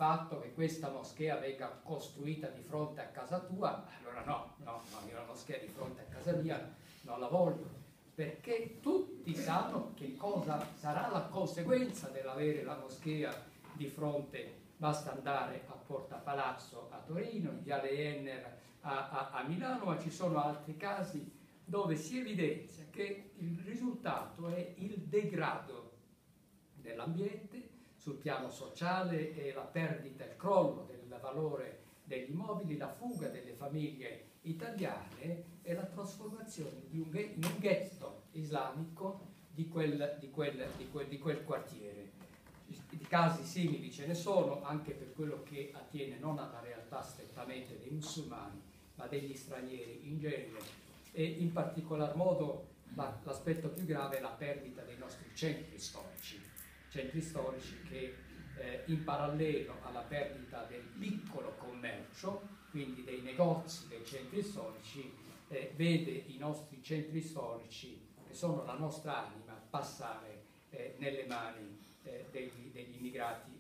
fatto che questa moschea venga costruita di fronte a casa tua, allora no, io la moschea di fronte a casa mia non la voglio, perché tutti sanno che cosa sarà la conseguenza dell'avere la moschea di fronte. Basta andare a Porta Palazzo a Torino, in Viale Enner a Milano, ma ci sono altri casi dove si evidenzia che il risultato è il degrado dell'ambiente sul piano sociale e la perdita, il crollo del valore degli immobili, la fuga delle famiglie italiane e la trasformazione in un ghetto islamico di quel quartiere. Di casi simili ce ne sono, anche per quello che attiene non alla realtà strettamente dei musulmani, ma degli stranieri in genere, e in particolar modo l'aspetto più grave è la perdita dei nostri centri storici che in parallelo alla perdita del piccolo commercio, quindi dei negozi dei centri storici, vede i nostri centri storici, che sono la nostra anima, passare nelle mani degli immigrati